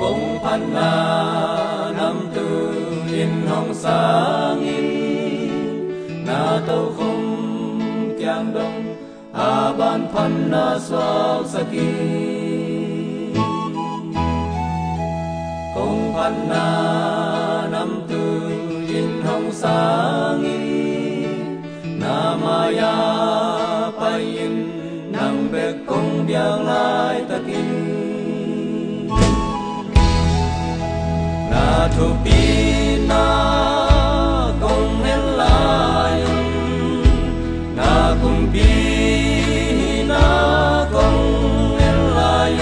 Cùng pan na năm tư in hồng sáng in na tàu không kiang đông a ban pan na swak saki cùng pan na năm tư in hồng sáng in na maya payin nang bek kong biang lai takin na thu pi na kong hen lai na kum pi na kong hen lai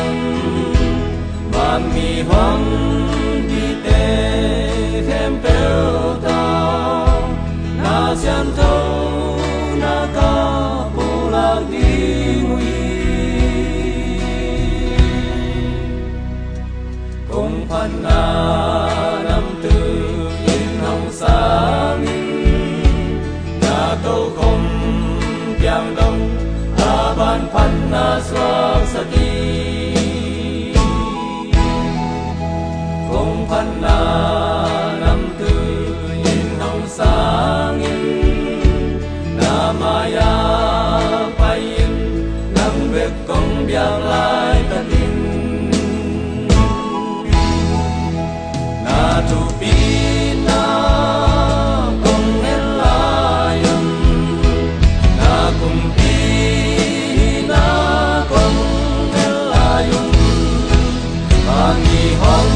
ban mi hong di te hem pel ta na sian thâu na ka pu la di ngui kong pan na ban pan na swak saki kong pan na năm tư in hồng sáng in na maya payin nang vek kong biang lai tatin na tu pi na kong hen lai na kum hong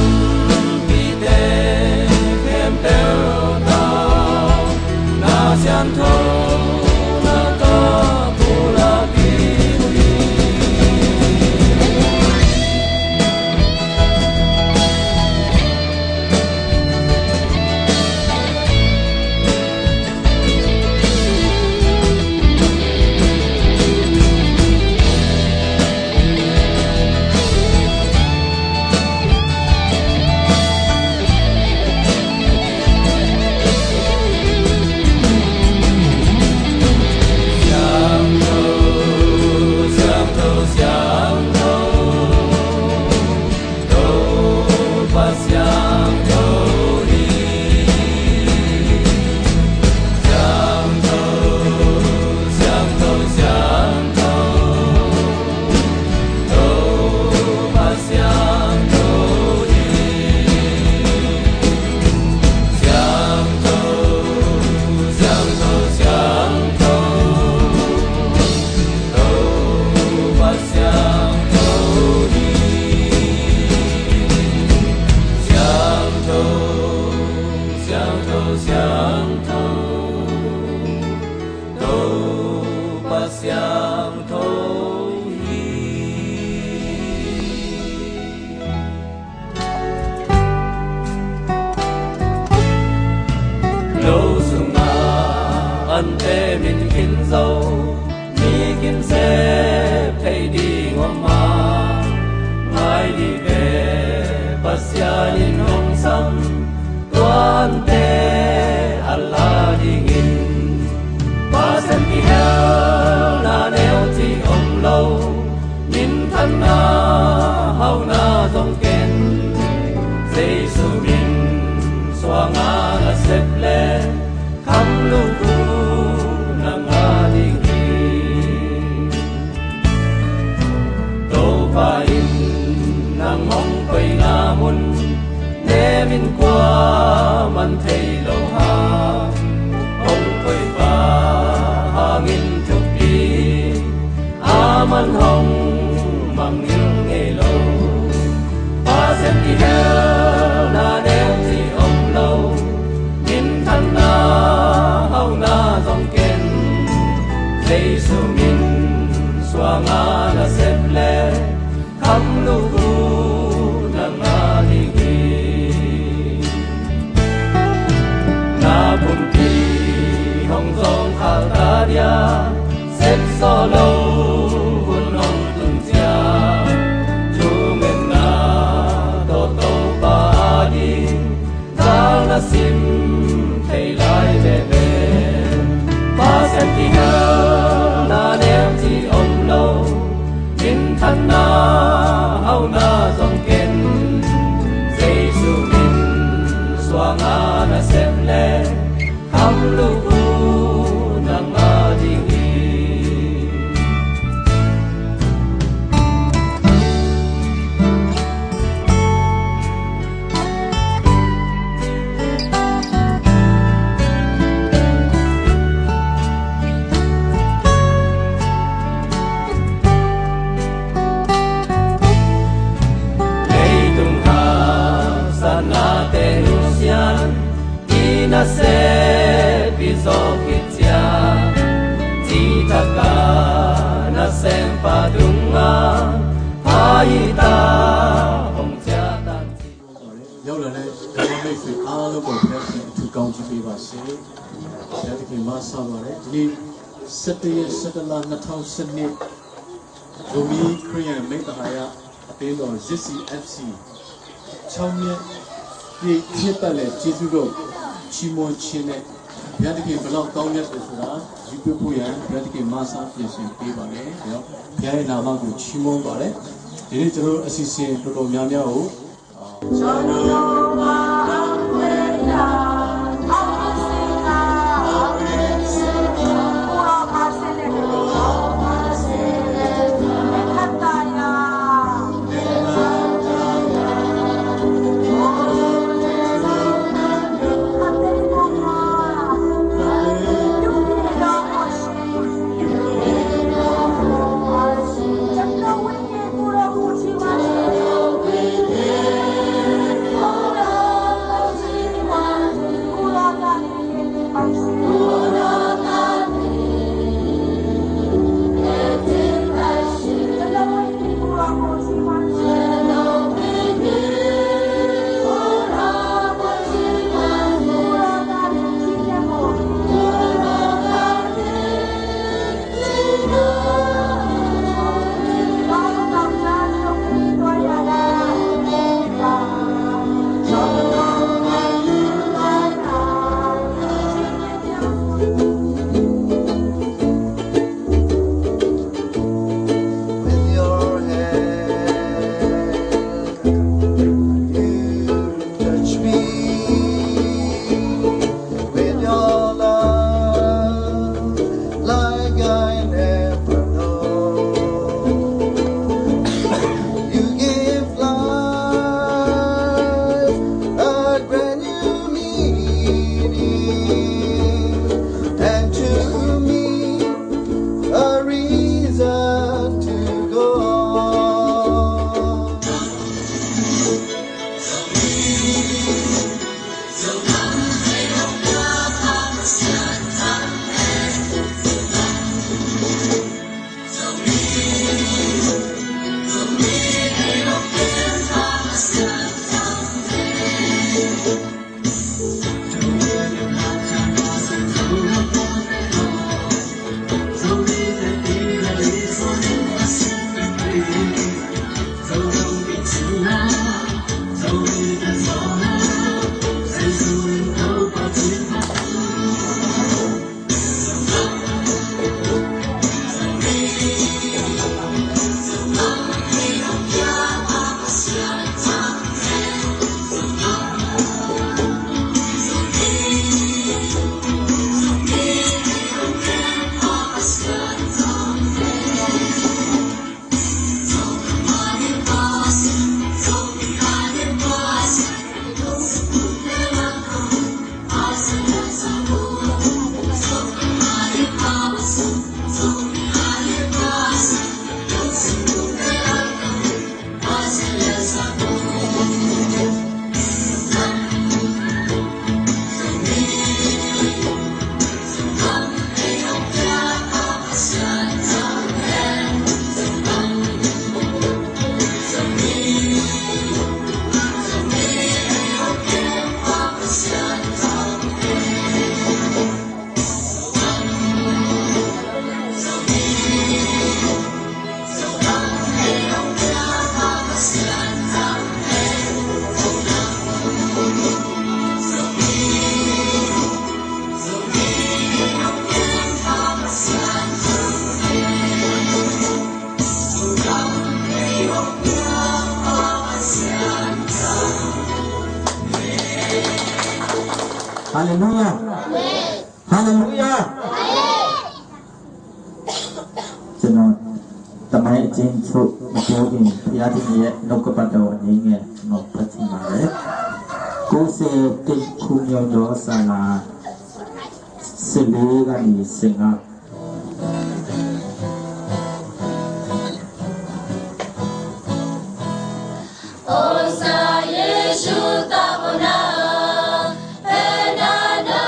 pi te hem teo tao na sian thâu na ka pu la pi ante min kin dâu mi kim xếp thấy đi ngom ma mai đi về pasya in hong sam tuan te Allah đi nghìn pasen ki hel na neo ti om lâu min than na hau na dong ken Giêsu min xoa nga na xếp lên khăm lu min qua man thầy lâu ha ông khơi pha ha nghìn chục đi a man hồng mang nghiêng nghề lâu ba xem đi heo na đeo thì ông lâu min than na hau na dòng ken Giêsu min xoa nga na xếp lệ khăm lu na nga đi cùng kỳ hồng dòng khảo ta dia xếp so lâu hôn ông từng chia chú mình na tô tô ba đi ta na sim thầy lại về về ba xem thì heo na ném thì ông lâu min thân na na se bizokitia titaka na sempa dunga aita ongja tanti yaulane mai fi alo ko phek tu kaung chi pi ba se ya ti ma sa ba le ni 17 ရက်17လ2012 Romi Korean မိတ္တဟာယအသင်းတော် ZCFC 6ရက်ပြည့်ဖြစ်ပတ်လေကျေးဇူးတော်ချီးမွမ်းခြင်းနဲ့ဘုရားသခင်ဘလောက်ကောင်းမြတ်တယ်ဆိုတာယူပြဖို့ရန်ဘုရားသခင်မဆာပြင်ဆင်ပေးပါလေ။ဒါကြောင့်ဘုရားရဲ့နာမကိုချီးမွမ်းပါလေ။ဒီနေ့ကျွန်တော်တို့အစီအစဉ်တော်တော်များများကိုHallelujah. Hallelujah. Cho nên tầm hãy trên số một số thì giá trị nhẹ nó có bắt đầu nhẹ nhẹ nó phát triển mà đấy cố sẽ kinh khu nhau đó sẽ là xử lý cái gì sinh hoạt Osa Yeshu Tabona Enana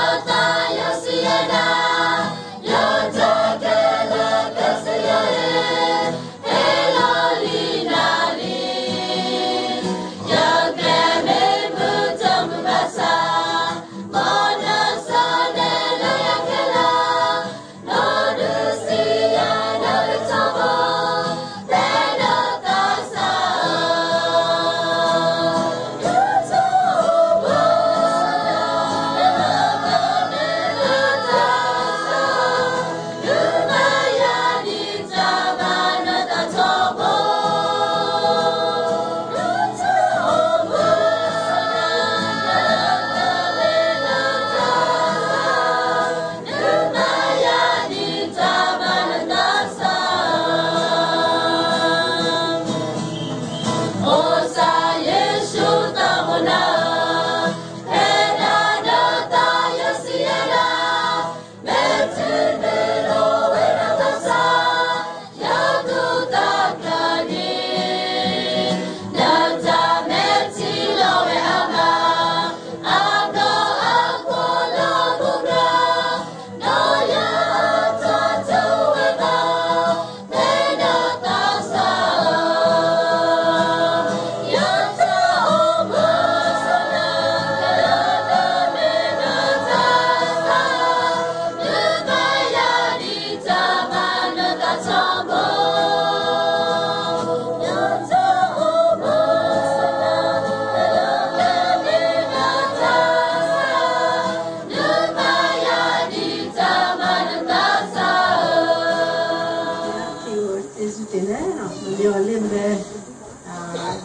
le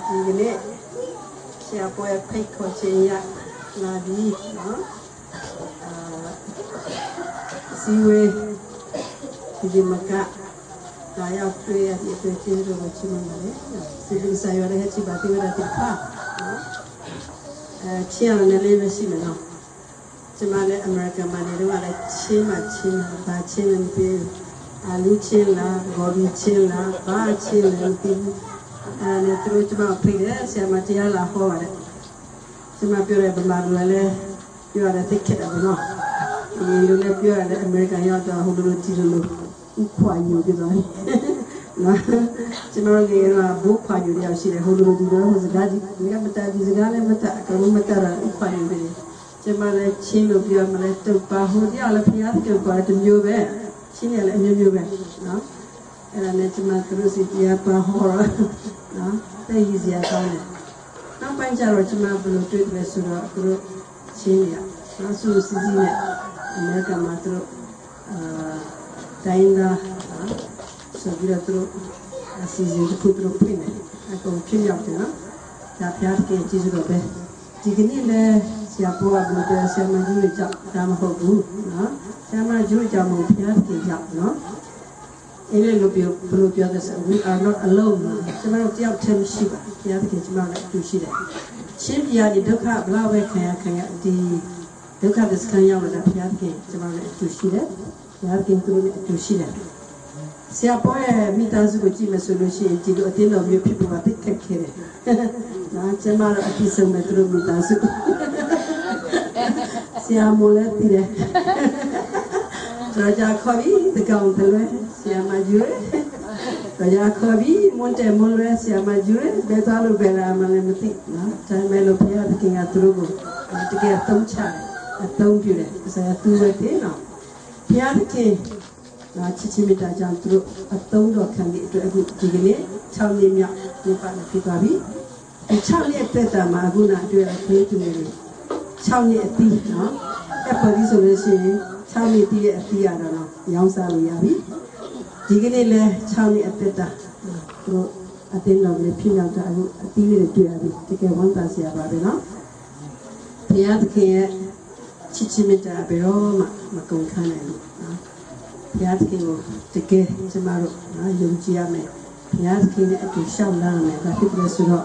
digene siapa yang pay coaching ya lagi siwe di maka saya pray itu cinta macam mana sibuk saya ada hati batu ada tipa cian nilai mesti mana cuma le Amerika mana itu ada cima baca nanti alu cila gobi cila baca nanti terus cuma pray saya mati ala hoa ada cuma pure bermalu le pure ada tiket apa no ini le pure ada Amerika yang ada hulu tiru ukhuayu gitu nah cuma lagi ukhuayu dia sih le hulu tiru mazgaji mereka mata bizgale mata kalau mata ukhuayu ini cuma le cilo pure malah terpahu dia ala pihak ke kuat menjual sini ala menjual nah era cuma terus dia pahu nah tadi siapa ni nampak cara cuma belum tu besar terus sini ya langsung sini mereka matru Tainda, sebila terus season itu terus pun, aku kimia tu na, tapi hari ke cici tu ber, jika ni le siapa abang tu siapa juri jam jam hobu, na, siapa juri jam hobu hari ke jam, na, ini lebih perlu biasa we are not alone, siapa tiap tim siapa, hari ke cuma tu siapa, siapa yang di dekat belah kaya di dekat sekarang ada hari ke cuma tu siapa. यार किंतु जोशी है siapa yang minta suku cima solusi jika tidak boleh pergi buat kekere nah cuma ada semetro minta suku siapa mulai tidak raja kawi tegak terus siapa maju raja kawi monte mulai siapa maju betul bela malam mati nah saya melopia dengan terus dengan tom pure saya tu betul nah Pian ke, cici minta jangan atau dua kali itu aku begini, cakap ni miak lupa nak fikari, cakap ni pertama aku nak jual kue tu ni, cakap ni eti, apa di solusi, cakap ni eti ada na, yang sahaja yabi, begini le cakap ni pertama, terus atin lagi le pian tu aku eti ni jual yabi, jika wanita siapa bena, pian ke cici minta bero makan kana ni, piat kini teke cemaru, yumcia me, piat kini itu syamlah me, tapi bersurat,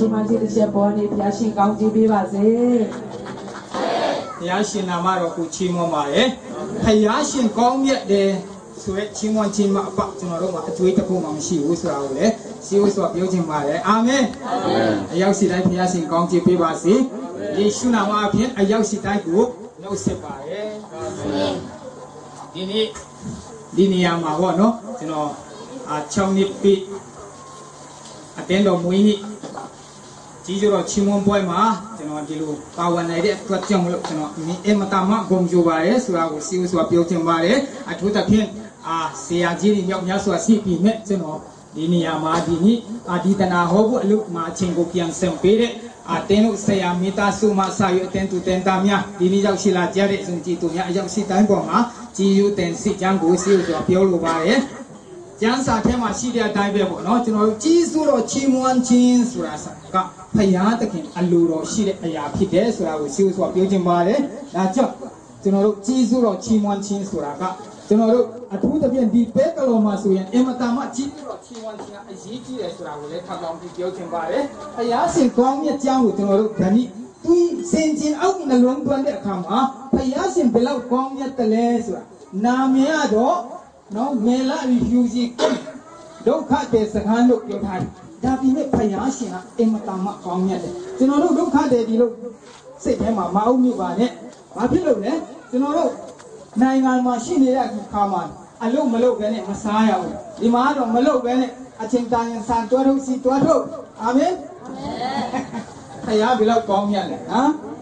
ရှင်မကြီးတစ်ချက်ပေါ်နေဘုရားရှင်ကောင်းချီးပေးပါစေဘုရားရှင်နာမတော်ကိုချီးမွမ်းပါရဲ့ဘုရားရှင်ကောင်းမြတ်တယ်ဆိုရဲချီးမွမ်းခြင်းမှာအပကျွန်တော်တို့မှာအကျွေးတစ်ခုမှမရှိဘူးဆိုတာကိုလည်းစီဝိဆိုပြောခြင်းပါတယ်အာမင်အရောက်စီတိုင်းဘုရားရှင်ကောင်းချီးပေးပါစေယေရှုနာမအပြင်အရောက်စီတိုင်းကိုနှုတ်ဆက်ပါရဲ့ဒီနေရာမှာပေါ့နော်ကျွန်တော်6နှစ်ပြည့်အတင်းတော်မွေးနေ့ကြီးကျတော့ချီးမွမ်းပွဲမှာကျွန်တော်ဒီလိုပါဝင်နိုင်တဲ့အတွက်ကြောင့်မလို့ကျွန်တော်အမတမဂုဏ်ယူပါရဲဆိုတာကိုစီဝစွာပြောချင်ပါတယ်အထူးသဖြင့်ဆရာကြီးတွေမြောက်များစွာရှိပြီးမဲ့ကျွန်တော်ဒီနေရာမှာဒီနေ့ဒီတနာဟောဖို့အလို့မှာအချင်းကိုပြန်ဆင်ပေးတဲ့အတင်းတို့ဆရာမိသားစုမှစာရွက်အတင်းသူတင်သားများဒီနေ့ရောက်ရှိလာကြတဲ့စုံကြည်သူများအရောက်ရှိတိုင်းပေါ်မှာကြည်ယူတင်စစ်ချမ်းကိုစီဝစွာပြောလိုပါတယ်ကျမ်းစာထဲမှာရှိတဲ့အတိုင်းပဲပေါ့နော်ကျွန်တော်တို့ကြီးစိုးတော်ချီးမွမ်းခြင်းဆိုတာကဖယားသခင်အလိုတော်ရှိတဲ့အရာဖြစ်တယ်ဆိုတာကိုစီဝစွာပြောချင်ပါတယ်ဒါကြောင့်ကျွန်တော်တို့ကြီးစိုးတော်ချီးမွမ်းခြင်းဆိုတာကကျွန်တော်တို့အထူးသဖြင့်ဒီပဲကလောမှာဆိုရင်အမတမကြီးစိုးတော်ချီးမွမ်းခြင်းအရေးကြီးတယ်ဆိုတာကိုလည်းထပ်လောင်းပြီးပြောချင်ပါတယ်ဖယားရှင်ကောင်းမြတ်ကြောင်းကိုကျွန်တော်တို့ဓနိသူစင်ကျင်အောက်နှလုံးသွင်းတဲ့အခါမှာဖယားရှင်ဘယ်လောက်ကောင်းမြတ်တယ်လဲဆိုတာနာမည်တော့နော်မေလာရီဖျူဂျီဒုက္ခတဲ့စကားလို့ပြောထားတယ်ဒါပြီးမဲ့ဖယားရှင်ကအမတမကောင်းမြတ်တယ်ကျွန်တော်တို့ဒုက္ခတဲ့ဒီလိုစိတ်ထဲမှာမအောင်မြပါနဲ့ဘာဖြစ်လို့လဲကျွန်တော်တို့နိုင်ငံမှာရှိနေတဲ့အခါမှာအလုပ်မလုပ်ဘဲနဲ့မစားရဘူးဒီမှာတော့မလုပ်ဘဲနဲ့အချင်းတန်ရင်ဆန်တွဲထုတ်စီတွဲထုတ်အာမင်ဖယားဘယ်လောက်ကောင်းမြတ်လဲဟမ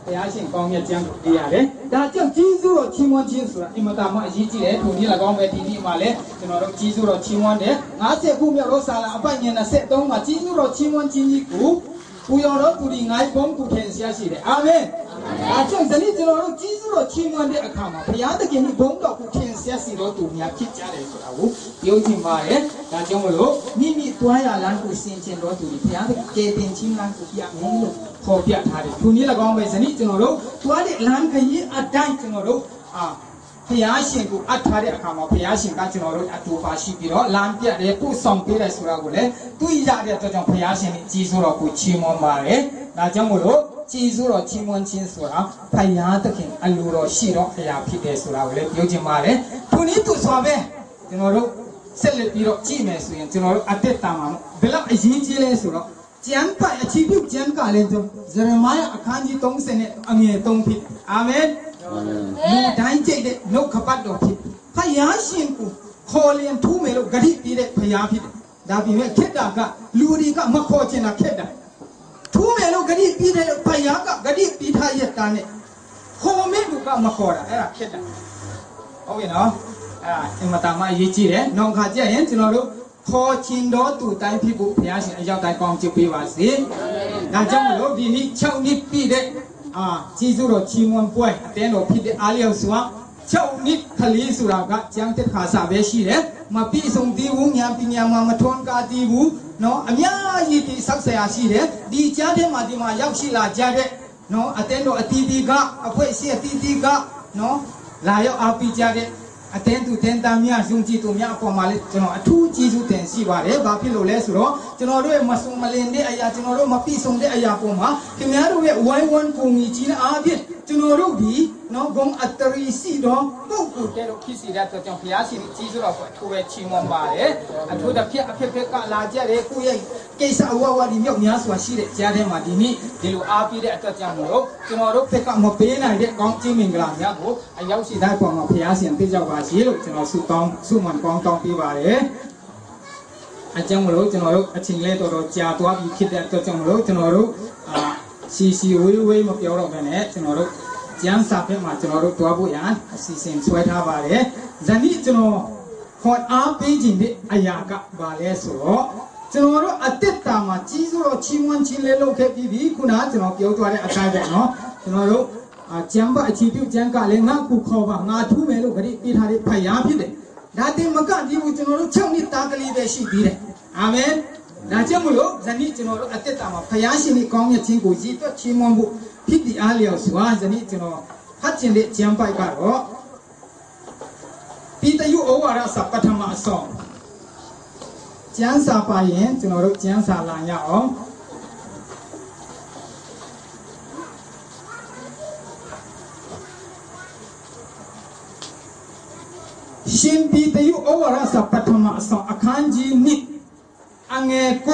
်ဘုရားရှင်ကောင်းမြတ်ခြင်းကိုသိရတယ်ဒါကြောင့်ကြီးစိုးတော်ချီးမွမ်းခြင်းဆိုတာအင်မတန်မှအရေးကြီးတယ်ထိုနည်း၎င်းပဲဒီနေ့မှာလည်းကျွန်တော်တို့ကြီးစိုးတော်ချီးမွမ်းတယ်50ခုမြောက်သောစာလအပိုင်ငယ်23မှာကြီးစိုးတော်ချီးမွမ်းခြင်းကြီးကိုပူရောတော်သူဒီငိုင်းဘုံကူထင်ရှားရှိတယ်အာမင်ဒါကြောင့်ဒီနေ့ကျွန်တော်တို့ကြီးစိုးတော်ချီးမွမ်းတဲ့အခါမှာဘုရားသခင်ဘုံတော်ကူထင်ရှားစီတော်သူများဖြစ်ကြတယ်ဆိုတာကိုပြောချင်ပါတယ်ဒါကြောင့်မလို့မိမိတွားရလမ်းကိုဆင်ခြင်တော်သူဒီဘုရားသခင်ကယ်တင်ခြင်းလမ်းကိုပြမယ်လို့ပေါ်ပြထားတယ်သူနည်း၎င်းပဲဇနီးကျွန်တော်တို့တွားတဲ့လမ်းခရီးအတိုင်းကျွန်တော်တို့ဘုရားရှင်ကိုအပ်ထားတဲ့အခါမှာဘုရားရှင်ကကျွန်တော်တို့အတူပါရှိပြီးတော့လမ်းပြတယ်ပို့ဆောင်ပေးတယ်ဆိုတာကိုလည်းသူရတဲ့အတွက်ကြောင့်ဘုရားရှင်ကြီးကြီးဆိုတော်ကိုချီးမွမ်းပါတယ်ဒါကြောင့်မို့လို့ကြီးဆိုတော်ချီးမွမ်းခြင်းဆိုတာဘုရားသခင်အလိုတော်ရှိတော့ဘုရားဖြစ်တယ်ဆိုတာကိုလည်းပြောချင်ပါတယ်သူနည်းသူဆိုပဲကျွန်တော်တို့ဆက်လက်ပြီးတော့ကြည့်မယ်ဆိုရင်ကျွန်တော်တို့အသက်တာမှာဘယ်လောက်အရေးကြီးလဲဆိုတော့ကျမ်းပိုင်အချီးပြုကျမ်းကလည်းဇရမိုင်းအခန်းကြီး30နဲ့အငယ်3ဖြစ်အာမင်လူတိုင်းကြိတ်တဲ့နှုတ်ခပတ်တော်ဖြစ်ဖယားရှင်ကိုခေါ်လျင်ထူးမယ်လို့ဂရိပြီးတဲ့ဖယားဖြစ်ဒါပြင်မဲ့ခက်တာကလူတွေကမခေါ်ချင်တာခက်တာထူးမယ်လို့ဂရိပြီးတဲ့ဖယားကဂရိပြီးထားရတာနဲ့ခေါ်မဲ့လူကမခေါ်တာအဲ့ဒါခက်တာဟုတ်ပြီနော်အဲ့ဒါအမတမအရေးကြီးတယ်နောက်ခါကျရင်ကျွန်တော်တို့ခေါ်ချင်တော်သူတိုင်းဖြစ်ဖို့ဘုရားရှင်အရောက်တိုင်းကောင်းချီးပေးပါစေ။ဒါကြောင့်မလို့ဒီနေ့6နှစ်ပြည့်တဲ့ကြီးစိုးတော်ချီးမွမ်းပွဲအတင်းတော်ဖြစ်တဲ့အားလျော်စွာ6နှစ်ခလေးဆိုတာကကျမ်းတက်ခါစားပဲရှိတယ်။မပြည့်စုံသေးဘူးညာပညာမှာမထွန်းကားသေးဘူး။နော်အများကြီးဒီဆောက်ဆရာရှိတယ်။ဒီကြားထဲမှာဒီမှာရောက်ရှိလာကြတဲ့နော်အတင်းတော်အတီးတီးကအဖွဲရှိအတီးတီးကနော်လာရောက်အားပေးကြတဲ့အတင်းသူတင်းသားများယုံကြည်သူများအပေါ်မှာလေကျွန်တော်အထူးကျေးဇူးတင်ရှိပါတယ်။ဘာဖြစ်လို့လဲဆိုတော့ကျွန်တော်တို့ရဲ့မဆုံမလင်တဲ့အရာကျွန်တော်တို့မပြည့်စုံတဲ့အရာပေါ်မှာခင်ဗျားတို့ရဲ့ဝိုင်းဝန်းပုံကြီးနဲ့အားဖြင့်ကျွန်တော်တို့ဒီနော်ဂုံအတရီစီတော့ပုတ်ပုတ်တဲ့လို့ဖြစ်စီတဲ့အတွက်ကြောင့်ဘုရားရှင်ကြီးစွာတော့အထူးပဲချီးမွမ်းပါတယ်။အထူးတစ်ဖြစ်အဖြစ်ဖြစ်ကလာကြတဲ့ကိုယ့်ရဲ့ကိစ္စအဝဝဒီမြောက်များစွာရှိတဲ့ကြားထဲမှာဒီနေ့ဒီလိုအားပေးတဲ့အတွက်ကြောင့်မို့လို့ကျွန်တော်တို့ဖက်ကမပေးနိုင်တဲ့ကောင်းချီးမင်္ဂလာများကိုအရောက်ရှိတဲ့ပေါ်မှာဘုရားရှင်သိကြပါစေလို့ကျွန်တော်ဆုမွန်ကောင်းတောင်းပေးပါတယ်။အကြောင်းမလို့ကျွန်တော်တို့အချိန်လေးတော်တော်ကြာသွားပြီဖြစ်တဲ့အတွက်ကြောင့်မလို့ကျွန်တော်တို့စီဝေးမပြောတော့ဘဲနဲ့ကျွန်တော်တို့ကျမ်းစာဖက်မှာကျွန်တော်တို့တွားဖို့ရန်အစီအစဉ်ဆွဲထားပါတယ်။ဇနီးကျွန်တော်ခေါ်အားပေးခြင်းတဲ့အရာကဘာလဲဆိုတော့ကျွန်တော်တို့အသက်တာမှာကြီးစိုးတော်ချီးမွမ်းခြင်းလေးလုပ်ခဲ့ပြီးပြီခုနကကျွန်တော်ပြောသွားတဲ့အတိုင်းပဲเนาะကျွန်တော်တို့ကျမ်းပါအချီးပြုကျမ်းကလည်းငါကူခေါ်ပါငါထူးမယ်လို့ခရီးပေးထားတဲ့ဖယားဖြစ်တယ်။ဒါတင်မကဒီဘူးကျွန်တော်တို့6နှစ်သားကလေးပဲရှိသေးတယ်။အာမင်။ဒါကြောင့်မလို့ဇနီးကျွန်တော်တို့အသက်တာမှာဖယားရှင်ကြီးကောင်းမြတ်ခြင်းကိုရည်တွက်ချီးမွမ်းဖို့ဖြစ်ဒီအားလျော်စွာဇနီးကျွန်တော်ဖတ်ခြင်းတဲ့ကျမ်းပိုက်ကတော့ပိတယုဩဝါဒစာပထမအဆုံးကျမ်းစာပါရင်ကျွန်တော်တို့ကျမ်းစာလာရအောင် ရှင်ပြည်တယုဩဝါဒစာပထမအဆောင်အခန်းကြီး2အငယ်9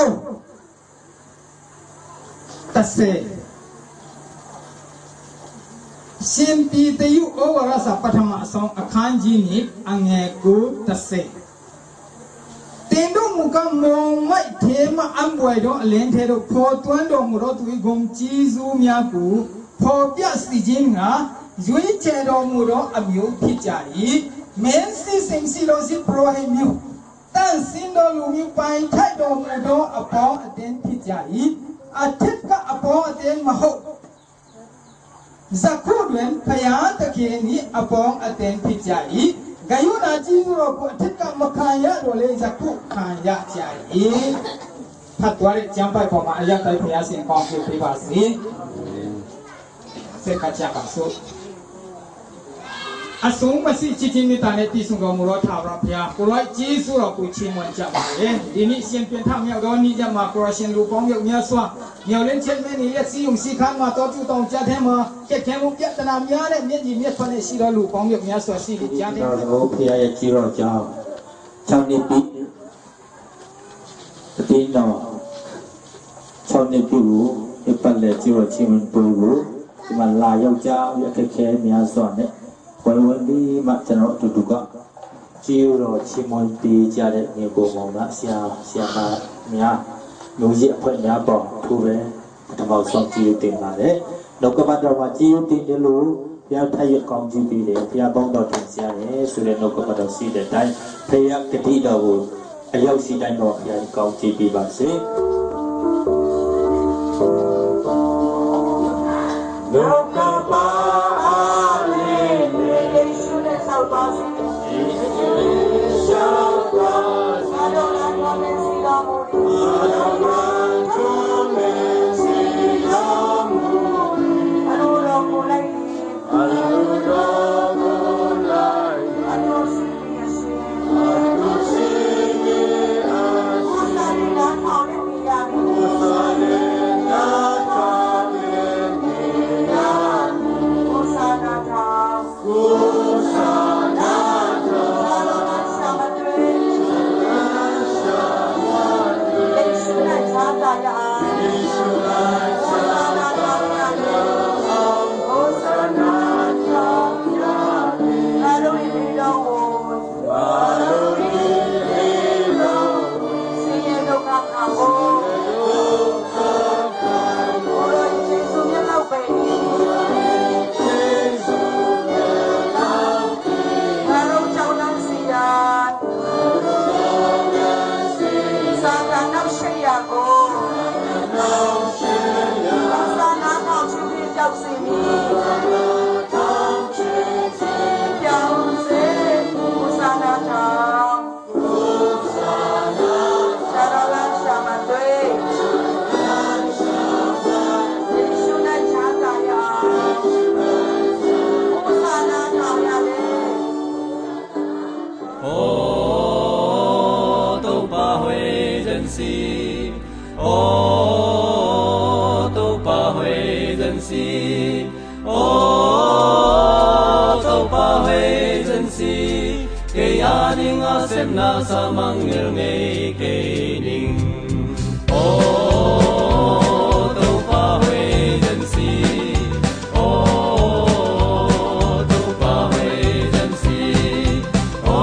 ရှင်ပြည်တယုဩဝါဒစာပထမအဆောင်အခန်းကြီး2အငယ်9တင်တို့မူကမောင်မိုက်ထေမအံပွေတော့အလင်းထဲတော့ဖော်သွန်းတော်မူတော့သူဂုံကြီးစုများကိုဖော်ပြစီခြင်းကရွေးချယ်တော်မူတော့အမျိုးဖြစ်ကြ၏မင်းစီစင်စီလိုစီပရိုဟိမျိုးတန်စင်တော်လူမျိုးပိုင်ထိုက်တော်မူတော့အပေါင်းအသင်းဖြစ်ကြ၏အထက်ကအပေါင်းအသင်းမဟုတ်ဇကုတွင်ဖယားတခင်ဤအပေါင်းအသင်းဖြစ်ကြ၏ဂယုနာကြီးတော်ကိုအထက်ကမခံရတော့လေဇကုခံရကြ၏ဖတ်သွားတဲ့ကျမ်းပိုက်ပေါ်မှာအယက်တိုက်ဖယားရှင်ကောင်းပြုပေးပါစေစက်ကချပါစို့အဆုံးမရှိချစ်ချင်းမြတ်တာနဲ့တည်ဆုံတော်မူသောထာဝရဘုရားကိုယ်တော်ကြီးဆိုတော်ကိုချီးမွမ်းကြပါလေဒီနေ့ရှင်ပြန်ထမြောက်တော်နေ့ကြမှာကိုရရှင်လူပေါင်းမြတ်များစွာမြော်လင်းချက်မဲ့နေရဲ့စီယုံစီခါမှာတော်ကျူတောင်ကြတဲ့မှာကြက်ခဲမှုပြဿနာများတဲ့မြင့်ကြီးမြတ်ဖွနဲ့ရှိတော်လူပေါင်းမြတ်များစွာရှိပြီးကြားတဲ့တော်ဘုရားရဲ့ကြီးတော်ကြောင့်6နှစ်ပြီတတိတော်6နှစ်ပြီကိုပတ်လက်ကြီးတော်ချီးမွမ်းပို့ကိုဒီမှာလာရောက်ကြအခက်ခဲများစွာနဲ့ဝိုင်းဝန်းပြီးမှကျွန်တော်အတူတူကကျေးတော်ချီးမွမ်းပေးကြတဲ့မြေပုံမောင်ကဆရာမများလူကြီးအဖွဲ့များပေါ့သူပဲပထမဆုံးကြည့်တင်ပါတယ်။နောက်ကပတ်တော်မှာကြည့်တင်တယ်လို့ဘုရားထည့်ရကောင်းကြည့်ပြီးတယ်ဘုရားပေါင်းတော်တင်ရှားတယ်ဆိုတဲ့နောက်ကပတ်တော်ရှိတဲ့အတိုင်းဘုရားတတိတော်ကိုအရောက်ရှိတိုင်းတော့ဘုရားကောင်းကြည့်ပေးပါစေ။နောက်ကပါna sa mangil ngay kaining o to pa hui dân si o to pa hui dân si o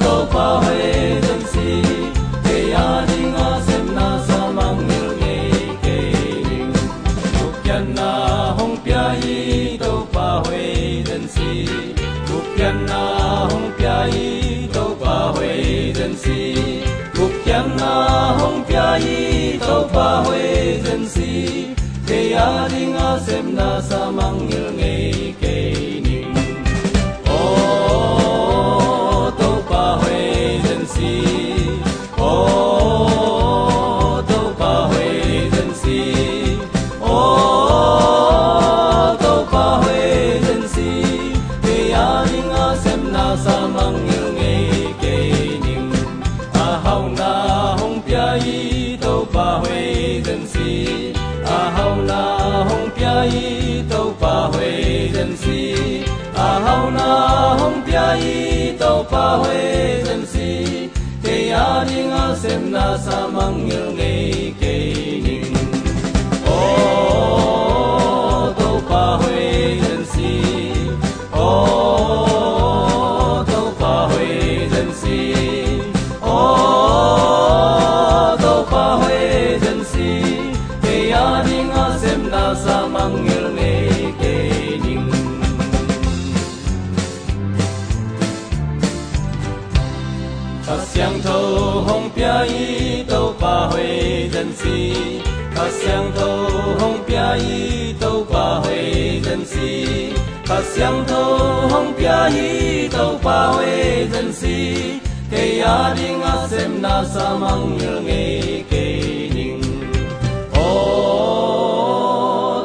to pa hui dân si kaya ding asem na sa mangil ngay kaining bukyan na hong piayi to pa hui dân si bukyan na to pa hui dân si bục chân na hong piai to pa hui dân si ke a ding a sem na sa mangil ngei ke ning o to pa hui dân si o to pa hui dân si o to pa hui dân si ke a ding a sem na sa mangil to pa hui dân si a hau na hong piai bia y tàu pa huê dân si cây a đi ngã xem na sa mang nhiều ngày cây ninh ô tàu pa huê dân si ô tàu pa huê dân si ô tàu pa huê dân si cây a đi ngã xem na sa mang nhiều ngày cây ninh Siang thâu hong pia y tàu pa huê dân si siang thâu hong pia y tàu pa huê dân si siang thâu hong pia y tàu pa huê dân si cây a đi ngã xem na sa mang nhiều ngày cây ninh ô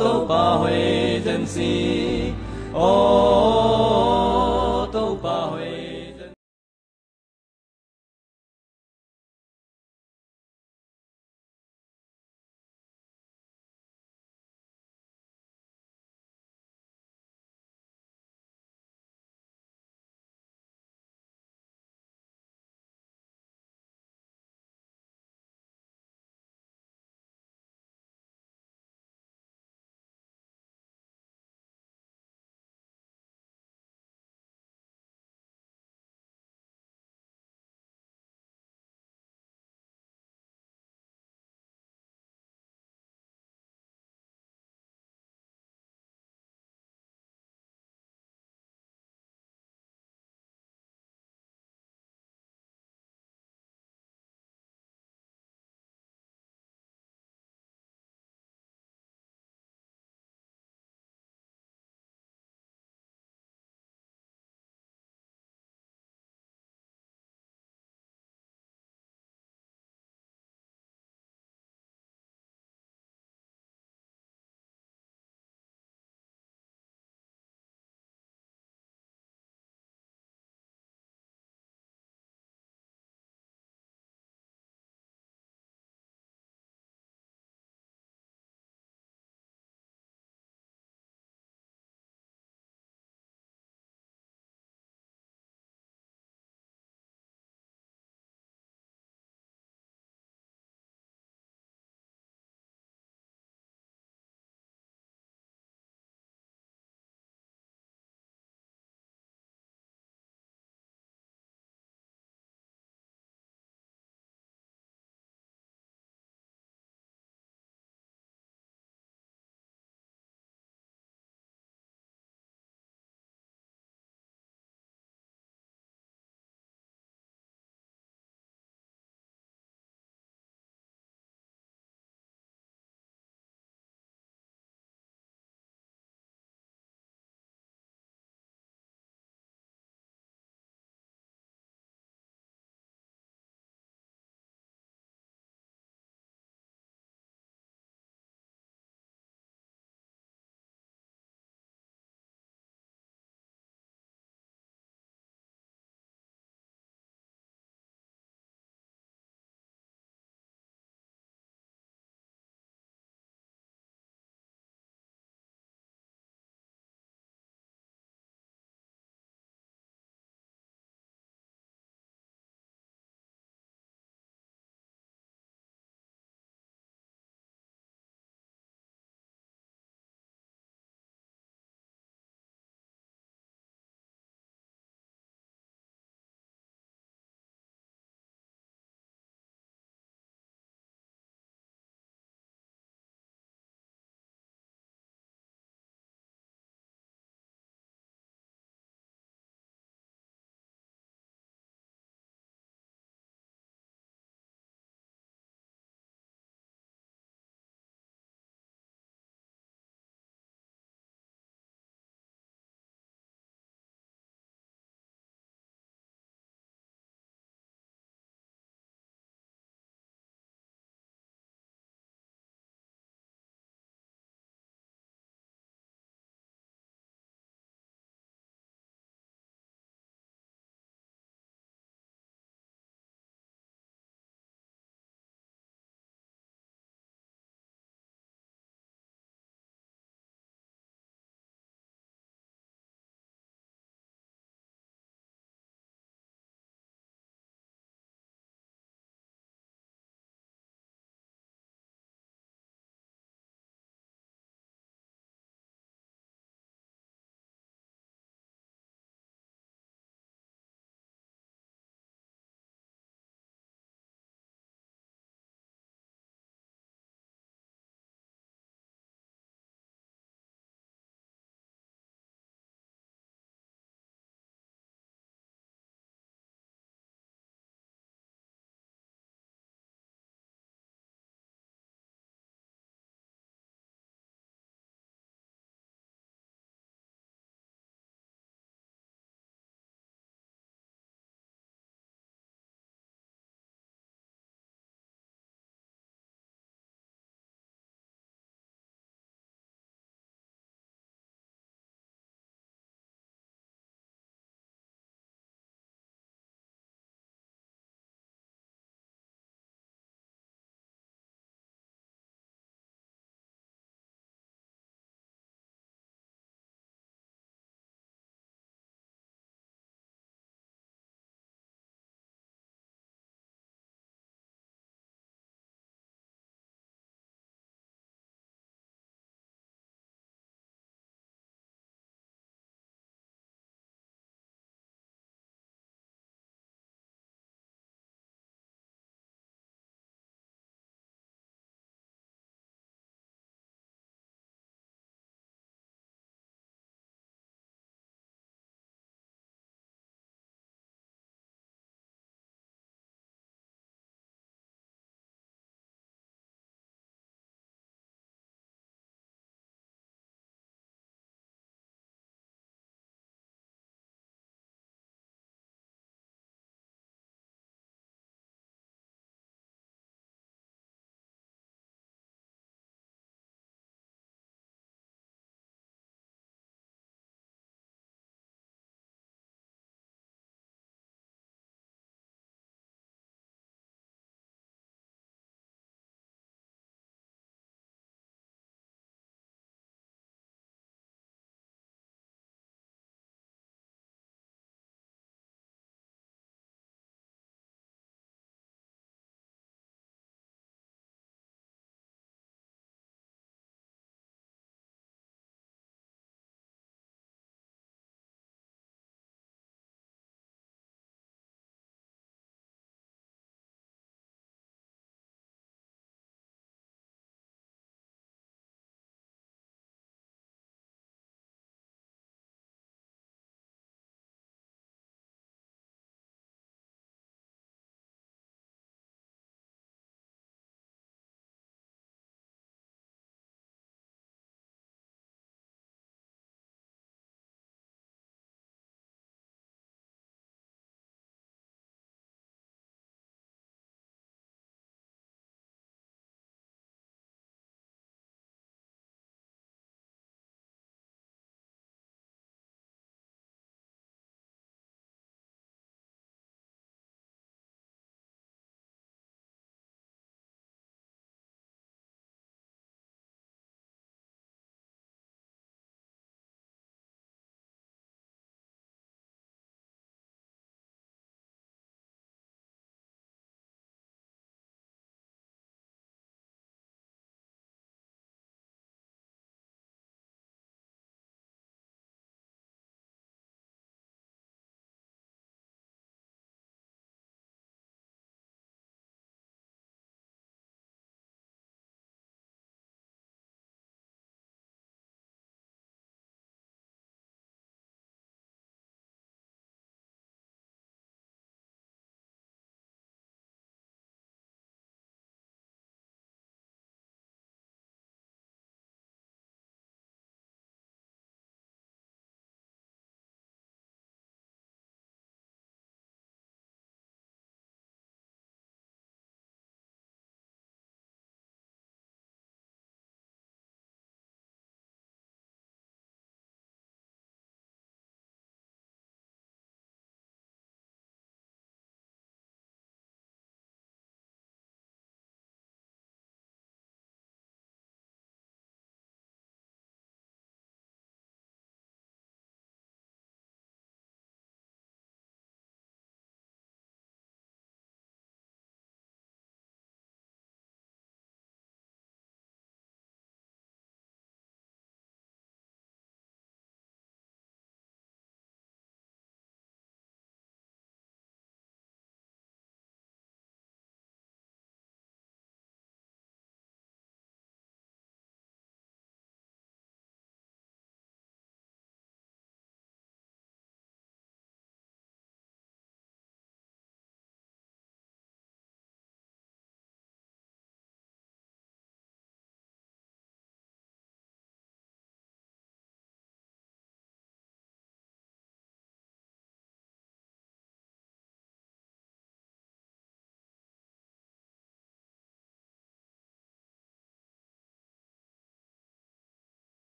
tàu pa huê dân si ô